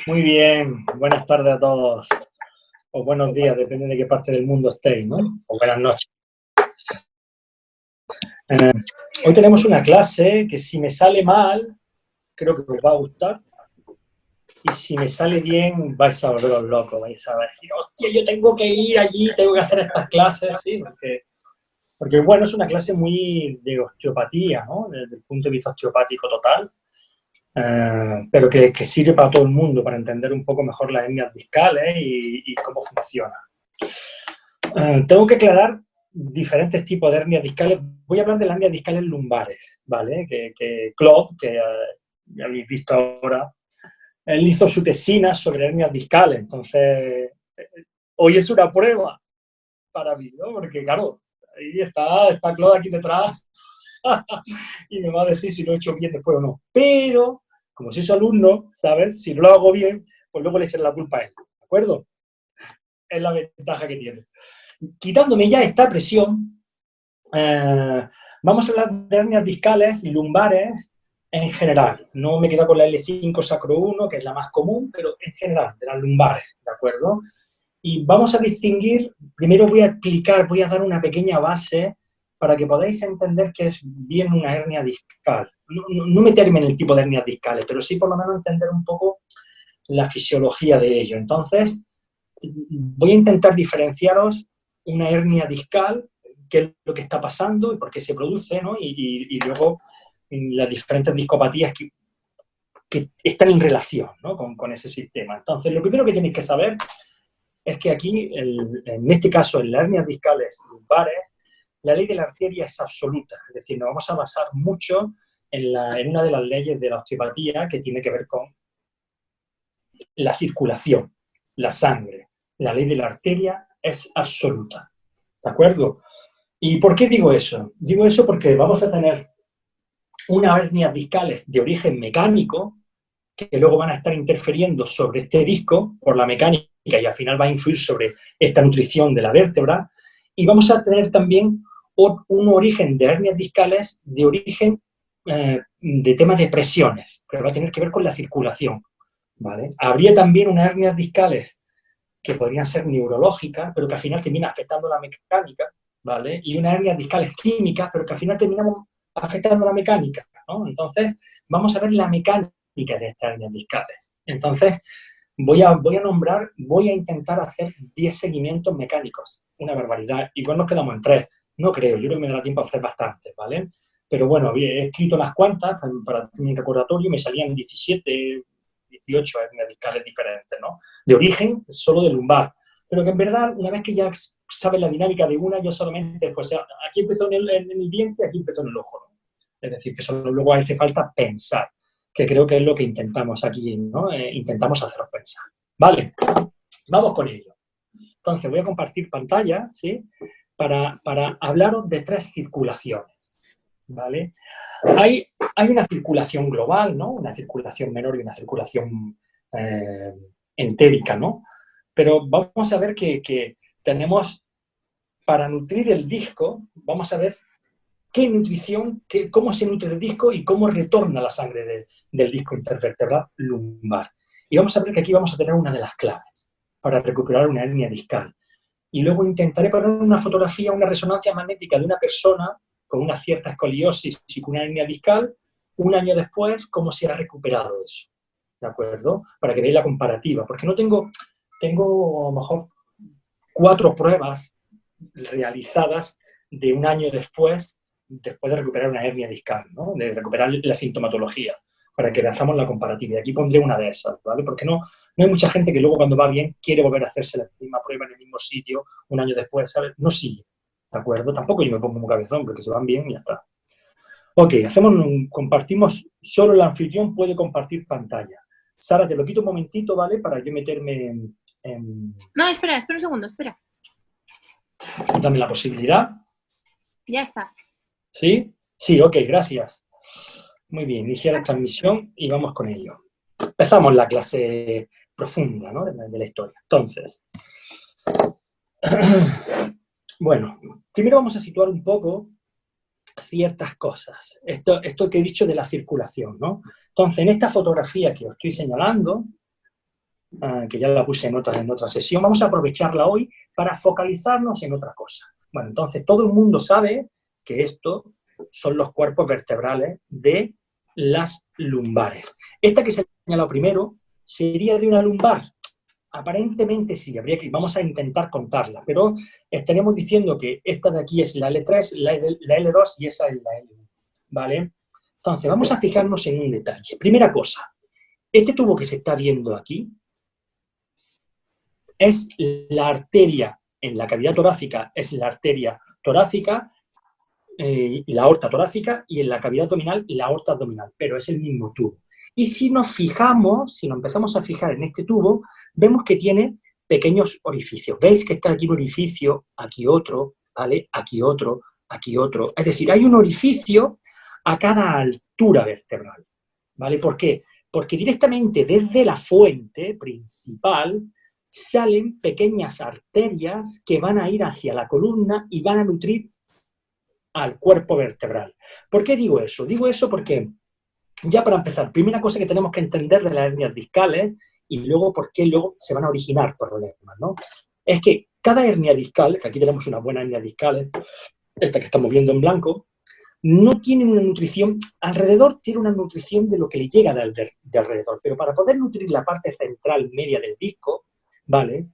Muy bien, buenas tardes a todos, o buenos días, depende de qué parte del mundo estéis, ¿no? O buenas noches. Eh, Hoy tenemos una clase que si me sale mal, creo que os va a gustar, y si me sale bien, vais a volveros locos, vais a decir, hostia, yo tengo que ir allí, tengo que hacer estas clases, sí, porque bueno, es una clase muy de osteopatía, ¿no? Desde el punto de vista osteopático total, pero que sirve para todo el mundo, para entender un poco mejor las hernias discales y cómo funciona. Tengo que aclarar diferentes tipos de hernias discales. Voy a hablar de las hernias discales lumbares, ¿vale? Que Claude, que ya habéis visto ahora, él hizo su tesina sobre hernias discales. Entonces, hoy es una prueba para mí, ¿no? Porque, claro, ahí está Claude aquí detrás y me va a decir si lo he hecho bien después o no. Pero, como soy su alumno, ¿sabes? Si no lo hago bien, pues luego le echaré la culpa a él, ¿de acuerdo? Es la ventaja que tiene. Quitándome ya esta presión, vamos a hablar de hernias discales y lumbares en general. No me quedo con la L5 sacro 1, que es la más común, pero en general, de las lumbares, ¿de acuerdo? Y vamos a distinguir, primero voy a explicar, voy a dar una pequeña base para que podáis entender qué es bien una hernia discal. No meterme en el tipo de hernias discales, pero sí por lo menos entender un poco la fisiología de ello. Entonces, voy a intentar diferenciaros una hernia discal, qué es lo que está pasando y por qué se produce, ¿no? Y luego las diferentes discopatías que están en relación, ¿no? con ese sistema. Entonces, lo primero que tenéis que saber es que aquí, en este caso, en las hernias discales lumbares, la ley de la arteria es absoluta. Es decir, nos vamos a basar mucho en una de las leyes de la osteopatía que tiene que ver con la circulación, la sangre. La ley de la arteria es absoluta. ¿De acuerdo? ¿Y por qué digo eso? Digo eso porque vamos a tener unas hernias discales de origen mecánico que luego van a estar interfiriendo sobre este disco por la mecánica y al final va a influir sobre esta nutrición de la vértebra. Y vamos a tener también un origen de hernias discales de origen de temas de presiones, pero va a tener que ver con la circulación. ¿Vale? Habría también unas hernias discales que podrían ser neurológicas, pero que al final terminan afectando la mecánica, ¿vale? Y unas hernias discales químicas, pero que al final terminamos afectando la mecánica, ¿no? Entonces, vamos a ver la mecánica de estas hernias discales. Entonces, voy a intentar hacer 10 seguimientos mecánicos, una barbaridad. Igual nos quedamos en 3, no creo, yo creo que me dará tiempo a hacer bastantes, ¿vale? Pero bueno, he escrito las cuantas para hacer mi recordatorio, me salían 17, 18 hernias discales diferentes, ¿no? De origen solo de lumbar. Pero que en verdad, una vez que ya sabes la dinámica de una, yo solamente, pues aquí empezó en el diente, aquí empezó en el ojo, ¿no? Es decir, que solo luego hace falta pensar, que creo que es lo que intentamos aquí, ¿no? Intentamos haceros pensar. Vale, vamos con ello. Entonces, voy a compartir pantalla, ¿sí? Para hablaros de 3 circulaciones, ¿vale? Hay una circulación global, ¿no? Una circulación menor y una circulación entérica, ¿no? Pero vamos a ver que tenemos, para nutrir el disco, vamos a ver qué nutrición, cómo se nutre el disco y cómo retorna la sangre del disco intervertebral lumbar. Y vamos a ver que aquí vamos a tener una de las claves para recuperar una hernia discal. Y luego intentaré poner una fotografía, una resonancia magnética de una persona con una cierta escoliosis y con una hernia discal, un año después, cómo se ha recuperado eso. ¿De acuerdo? Para que veáis la comparativa. Porque no tengo a lo mejor 4 pruebas realizadas de un año después de recuperar una hernia discal, ¿no? De recuperar la sintomatología, para que veamos la comparativa. Y aquí pondré una de esas, ¿vale? Porque no hay mucha gente que luego cuando va bien quiere volver a hacerse la misma prueba en el mismo sitio un año después, ¿sabes? No sigue, ¿de acuerdo? Tampoco yo me pongo un cabezón, porque se van bien y ya está. Ok, compartimos, solo el anfitrión puede compartir pantalla. Sara, te lo quito un momentito, ¿vale? Para yo meterme en... No, espera un segundo, espera. Dame la posibilidad. Ya está. ¿Sí? Sí, ok, gracias. Muy bien, inicia la transmisión y vamos con ello. Empezamos la clase profunda, ¿no? de la historia. Entonces, bueno, primero vamos a situar un poco ciertas cosas. Esto que he dicho de la circulación, ¿no? Entonces, en esta fotografía que os estoy señalando, que ya la puse en otra sesión, vamos a aprovecharla hoy para focalizarnos en otra cosa. Bueno, entonces todo el mundo sabe que estos son los cuerpos vertebrales de las lumbares. Esta que se ha señalado primero sería de una lumbar. Aparentemente sí, vamos a intentar contarla, pero estaremos diciendo que esta de aquí es la L3, la L2 y esa es la L1, ¿vale? Entonces, vamos a fijarnos en un detalle. Primera cosa, este tubo que se está viendo aquí es la arteria en la cavidad torácica, es la arteria torácica, la aorta torácica, y en la cavidad abdominal, la aorta abdominal, pero es el mismo tubo. Y si nos fijamos, si nos empezamos a fijar en este tubo, vemos que tiene pequeños orificios. ¿Veis que está aquí un orificio, aquí otro, ¿vale? Aquí otro, aquí otro. Es decir, hay un orificio a cada altura vertebral, ¿vale? ¿Por qué? Porque directamente desde la fuente principal salen pequeñas arterias que van a ir hacia la columna y van a nutrir al cuerpo vertebral. ¿Por qué digo eso? Digo eso porque, ya para empezar, primera cosa que tenemos que entender de las hernias discales y luego por qué luego se van a originar problemas, ¿no? Es que cada hernia discal, que aquí tenemos una buena hernia discal, esta que estamos viendo en blanco, no tiene una nutrición, alrededor tiene una nutrición de lo que le llega de alrededor, pero para poder nutrir la parte central media del disco, ¿vale?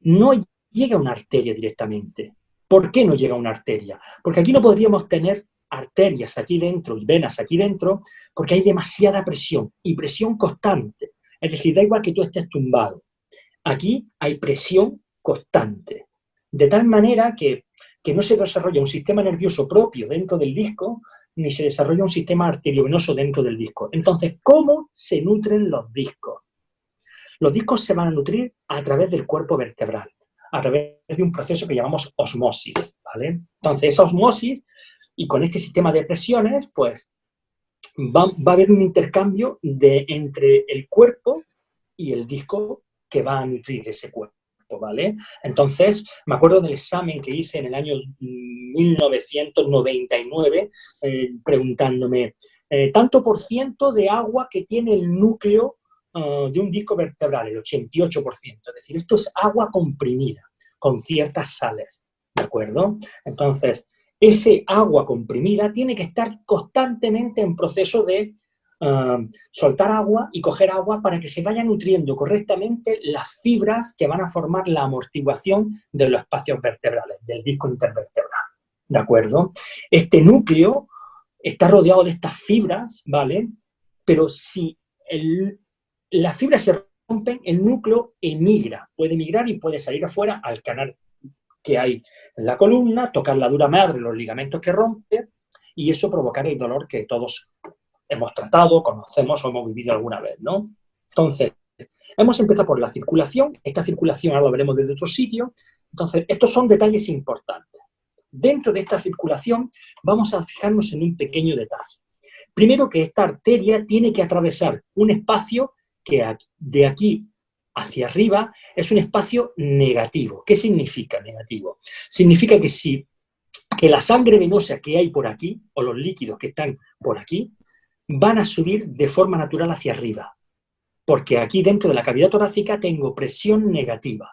No llega una arteria directamente. ¿Por qué no llega una arteria? Porque aquí no podríamos tener arterias aquí dentro y venas aquí dentro, porque hay demasiada presión, y presión constante. Es decir, da igual que tú estés tumbado. Aquí hay presión constante. De tal manera que no se desarrolla un sistema nervioso propio dentro del disco, ni se desarrolla un sistema arteriovenoso dentro del disco. Entonces, ¿cómo se nutren los discos? Los discos se van a nutrir a través del cuerpo vertebral, a través de un proceso que llamamos osmosis, ¿vale? Entonces, esa osmosis, y con este sistema de presiones, pues, va a haber un intercambio entre el cuerpo y el disco que va a nutrir ese cuerpo, ¿vale? Entonces, me acuerdo del examen que hice en el año 1999, preguntándome, tanto por ciento de agua que tiene el núcleo de un disco vertebral, el 88%. Es decir, esto es agua comprimida, con ciertas sales, ¿de acuerdo? Entonces, ese agua comprimida tiene que estar constantemente en proceso de soltar agua y coger agua para que se vayan nutriendo correctamente las fibras que van a formar la amortiguación de los espacios vertebrales, del disco intervertebral, ¿de acuerdo? Este núcleo está rodeado de estas fibras, ¿vale? Pero si las fibras se rompen, el núcleo emigra, puede migrar y puede salir afuera al canal que hay en la columna, tocar la dura madre, los ligamentos que rompen, y eso provocar el dolor que todos hemos tratado, conocemos o hemos vivido alguna vez, ¿no? Entonces, hemos empezado por la circulación. Esta circulación ahora lo veremos desde otro sitio. Entonces, estos son detalles importantes. Dentro de esta circulación vamos a fijarnos en un pequeño detalle. Primero, que esta arteria tiene que atravesar un espacio que de aquí hacia arriba es un espacio negativo. ¿Qué significa negativo? Significa que la sangre venosa que hay por aquí, o los líquidos que están por aquí, van a subir de forma natural hacia arriba, porque aquí dentro de la cavidad torácica tengo presión negativa.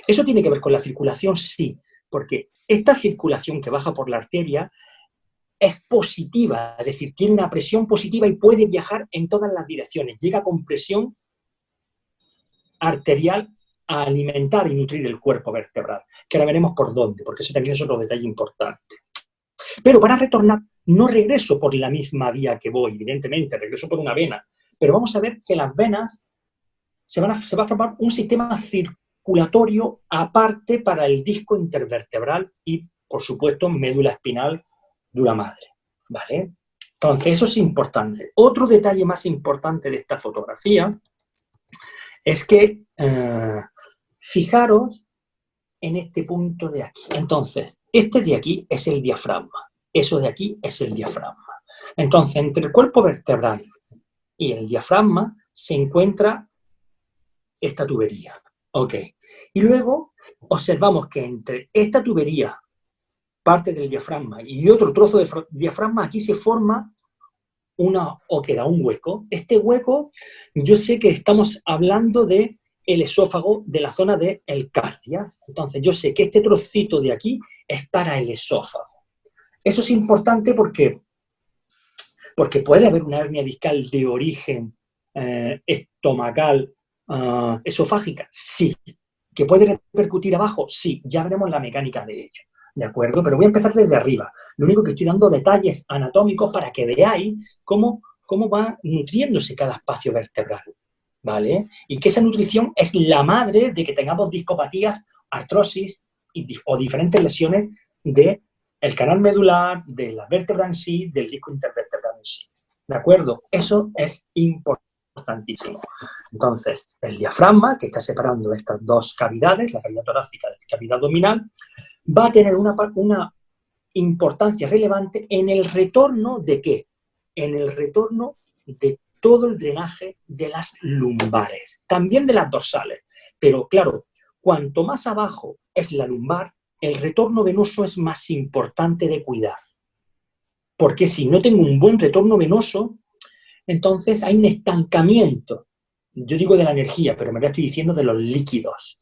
¿Eso tiene que ver con la circulación? Sí, porque esta circulación que baja por la arteria es positiva, es decir, tiene una presión positiva y puede viajar en todas las direcciones. Llega con presión arterial a alimentar y nutrir el cuerpo vertebral, que ahora veremos por dónde, porque ese también es otro detalle importante. Pero para retornar, no regreso por la misma vía que voy, evidentemente, regreso por una vena, pero vamos a ver que las venas se va a formar un sistema circulatorio aparte para el disco intervertebral y, por supuesto, médula espinal, dura madre, ¿vale? Entonces, eso es importante. Otro detalle más importante de esta fotografía es que, fijaros en este punto de aquí. Entonces, este de aquí es el diafragma. Eso de aquí es el diafragma. Entonces, entre el cuerpo vertebral y el diafragma se encuentra esta tubería. Ok. Y luego observamos que entre esta tubería, parte del diafragma, y otro trozo de diafragma, aquí se forma una óquera, un hueco. Este hueco, yo sé que estamos hablando de el esófago de la zona del cardias. Entonces, yo sé que este trocito de aquí es para el esófago. Eso es importante porque puede haber una hernia discal de origen estomacal, esofágica, sí. ¿Que puede repercutir abajo? Sí, ya veremos la mecánica de ello, ¿de acuerdo? Pero voy a empezar desde arriba. Lo único que estoy dando detalles anatómicos para que veáis cómo va nutriéndose cada espacio vertebral, ¿vale? Y que esa nutrición es la madre de que tengamos discopatías, artrosis o diferentes lesiones del canal medular, de la vértebra en sí, del disco intervertebral en sí, ¿de acuerdo? Eso es importantísimo. Entonces, el diafragma, que está separando estas dos cavidades, la cavidad torácica y la cavidad abdominal, va a tener una importancia relevante en el retorno de ¿qué? En el retorno de todo el drenaje de las lumbares, también de las dorsales. Pero claro, cuanto más abajo es la lumbar, el retorno venoso es más importante de cuidar. Porque si no tengo un buen retorno venoso, entonces hay un estancamiento. Yo digo de la energía, pero en realidad estoy diciendo de los líquidos,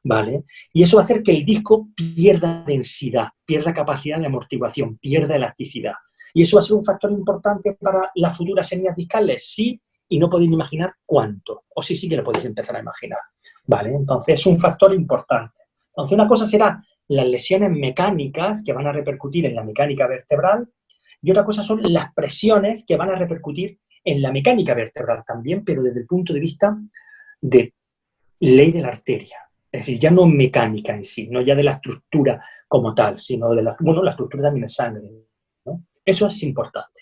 ¿vale? Y eso va a hacer que el disco pierda densidad, pierda capacidad de amortiguación, pierda elasticidad. ¿Y eso va a ser un factor importante para las futuras hernias discales? Sí, y no podéis imaginar cuánto. O sí que lo podéis empezar a imaginar, ¿vale? Entonces es un factor importante. Entonces una cosa será las lesiones mecánicas que van a repercutir en la mecánica vertebral y otra cosa son las presiones que van a repercutir en la mecánica vertebral también, pero desde el punto de vista de ley de la arteria. Es decir, ya no mecánica en sí, no ya de la estructura como tal, sino de la estructura también de sangre, ¿no? Eso es importante.